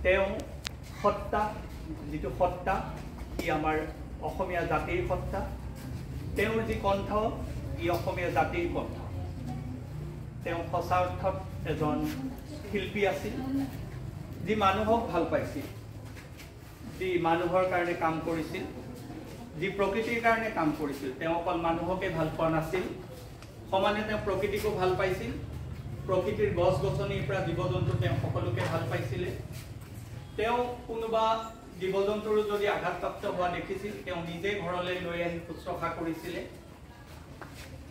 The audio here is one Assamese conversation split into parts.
তেওঁ সত্তা যিটো সত্তা ই আমাৰ অসমীয়া জাতিৰ সত্তা তেওঁৰ যি কণ্ঠ ই অসমীয়া জাতিৰ কণ্ঠ তেওঁ সঁচা অৰ্থত এজন শিল্পী আছিল যি মানুহক ভাল পাইছিল যি মানুহৰ কাৰণে কাম কৰিছিল যি প্ৰকৃতিৰ কাৰণে কাম কৰিছিল তেওঁ অকল মানুহকে ভাল পোৱা নাছিল সমানে তেওঁ প্ৰকৃতিকো ভাল পাইছিল প্ৰকৃতিৰ গছ গছনিৰ পৰা জীৱ-জন্তু তেওঁ সকলোকে ভাল পাইছিল তেওঁ কোনোবা জীৱ-জন্তুৰ যদি আঘাতপ্ৰাপ্ত হোৱা দেখিছিল তেওঁ নিজে ঘৰলৈ লৈ আহি শুশ্ৰূষা কৰিছিল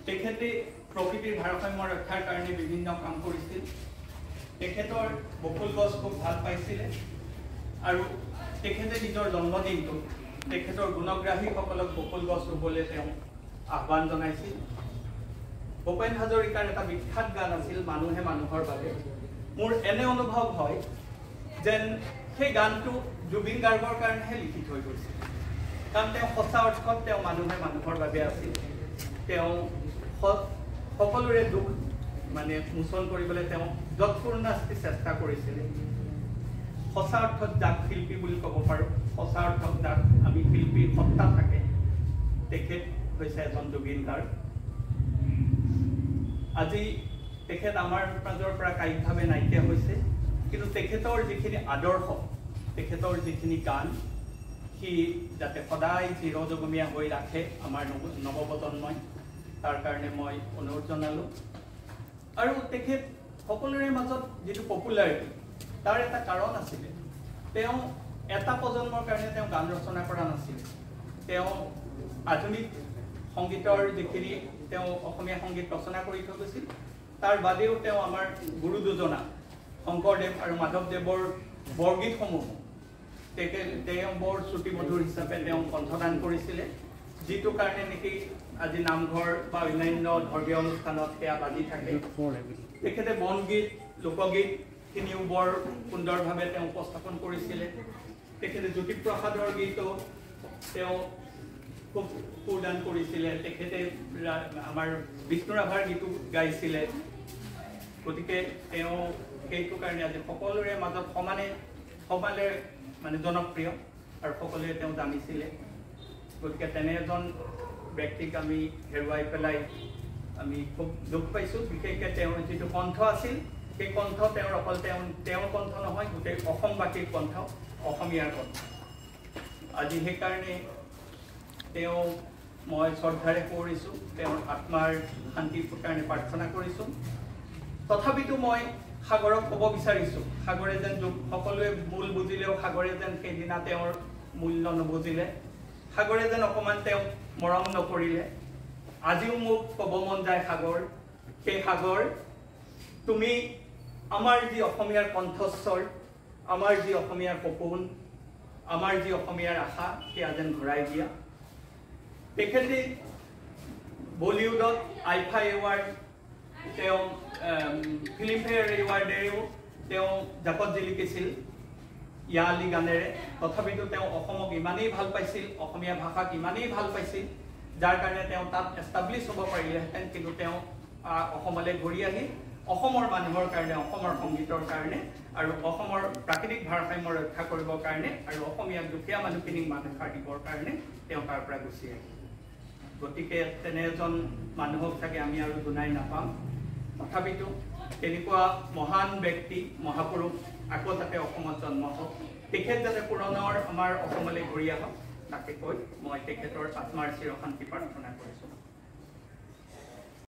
তেখেতে প্ৰকৃতিৰ ভাৰসাম্য ৰক্ষাৰ কাৰণে বিভিন্ন কাম কৰিছিল তেখেতৰ বকুল গছ খুব ভাল পাইছিল আৰু তেখেতে নিজৰ জন্মদিনটো তেখেতৰ গুণগ্ৰাহীসকলক বকুল গছ ৰুবলৈ তেওঁ আহ্বান জনাইছিল ভূপেন হাজৰিকাৰ এটা বিখ্যাত গান আছিল মানুহে মানুহৰ বাবে মোৰ এনে অনুভৱ হয় যেন সেই গানটো জুবিন গাৰ্গৰ কাৰণেহে লিখি থৈ গৈছিল কাৰণ তেওঁ সঁচা অৰ্থত তেওঁ মানুহে মানুহৰ বাবে আছিল তেওঁ সকলোৰে দুখ মানে মোচন কৰিবলৈ তেওঁ যৎপূৰ্ণাস্তি চেষ্টা কৰিছিল সঁচা অৰ্থত যাক শিল্পী বুলি ক'ব পাৰোঁ সঁচা অৰ্থত যাক আমি শিল্পীৰ সত্তা থাকে তেখেত হৈছে এজন জুবিন গাৰ্গ আজি তেখেত আমাৰ মাজৰ পৰা কায়িকভাৱে নাইকিয়া হৈছে কিন্তু তেখেতৰ যিখিনি আদৰ্শ তেখেতৰ যিখিনি গান সি যাতে সদায় চিৰজীৱনীয়া হৈ ৰাখে আমাৰ নৱপ্ৰজন্মই তাৰ কাৰণে মই অনুৰোধ জনালোঁ আৰু তেখেত সকলোৰে মাজত যিটো পপুলাৰিটি তাৰ এটা কাৰণ আছিলে তেওঁ এটা প্ৰজন্মৰ কাৰণে তেওঁ গান ৰচনা কৰা নাছিল তেওঁ আধুনিক সংগীতৰ যিখিনি তেওঁ অসমীয়া সংগীত ৰচনা কৰি থৈ গৈছিল তাৰ বাদেও তেওঁ আমাৰ গুৰু দুজনা শংকৰদেৱ আৰু মাধৱদেৱৰ বৰগীতসমূহ তেওঁ বৰ শ্ৰুতিমধুৰ হিচাপে তেওঁ কণ্ঠদান কৰিছিলে যিটো কাৰণে নেকি আজি নামঘৰ বা অন্যান্য ধৰ্মীয় অনুষ্ঠানত সেয়া বাজি থাকে তেখেতে বনগীত লোকগীতখিনিও বৰ সুন্দৰভাৱে তেওঁ উপস্থাপন কৰিছিলে তেখেতে জ্যোতিপ্ৰসাদৰ গীতো তেওঁ খুব সুৰদান কৰিছিলে তেখেতে আমাৰ বিষ্ণু ৰাভাৰ গীতো গাইছিলে গতিকে তেওঁ সেইটো কাৰণে আজি সকলোৰে মাজত সমানে মানে জনপ্ৰিয় আৰু সকলোৱে তেওঁ জানিছিলে গতিকে তেনে এজন ব্যক্তিক আমি হেৰুৱাই পেলাই আমি খুব দুখ পাইছোঁ বিশেষকৈ তেওঁৰ যিটো কণ্ঠ আছিল সেই কণ্ঠ তেওঁৰ অকল তেওঁৰ কণ্ঠ নহয় গোটেই অসমবাসীৰ কণ্ঠ অসমীয়াৰ কণ্ঠ আজি সেইকাৰণে তেওঁ মই শ্ৰদ্ধাৰে কৰিছোঁ তেওঁৰ আত্মাৰ শান্তিৰ কাৰণে প্ৰাৰ্থনা কৰিছোঁ তথাপিতো মই সাগৰক ক'ব বিচাৰিছোঁ সাগৰে যেন সকলোৱে মূল বুজিলেও সাগৰে যেন সেইদিনা তেওঁৰ মূল্য নুবুজিলে সাগৰে যেন অকণমান তেওঁক মৰম নকৰিলে আজিও মোক ক'ব মন যায় সাগৰ সেই সাগৰ তুমি আমাৰ যি অসমীয়াৰ কণ্ঠস্বৰ আমাৰ যি অসমীয়াৰ সপোন আমাৰ যি অসমীয়াৰ আশা সেয়া যেন ঘূৰাই দিয়া তেখেতে বলিউডত আইফা এৱাৰ্ড তেওঁ ফিল্মফেয়াৰ এৱাৰ্ডেৰেও তেওঁ জাকত জিলিকিছিল ইয়া আলি গানেৰে তথাপিতো তেওঁ অসমক ইমানেই ভাল পাইছিল অসমীয়া ভাষাক ইমানেই ভাল পাইছিল যাৰ কাৰণে তেওঁ তাত এষ্টাব্লিছ হ'ব পাৰিলেহেঁতেন কিন্তু তেওঁ অসমলৈ ঘূৰি আহি অসমৰ মানুহৰ কাৰণে অসমৰ সংগীতৰ কাৰণে আৰু অসমৰ প্ৰাকৃতিক ভাৰসাম্য ৰক্ষা কৰিবৰ কাৰণে আৰু অসমীয়া দুখীয়া মানুহখিনিক মানসিক দিবৰ কাৰণে তেওঁ তাৰ পৰা গুচি আহিল গতিকে তেনে এজন মানুহক চাগে আমি আৰু দুনাই নাপাম তথাপিতো তেনেকুৱা মহান ব্যক্তি মহাপুৰুষ আকৌ যাতে অসমত জন্ম হওক তেখেত যাতে পুৰণৰ আমাৰ অসমলৈ ঘূৰি আহক তাকে কৈ মই তেখেতৰ আত্মাৰ চিৰশান্তি প্ৰাৰ্থনা কৰিছোঁ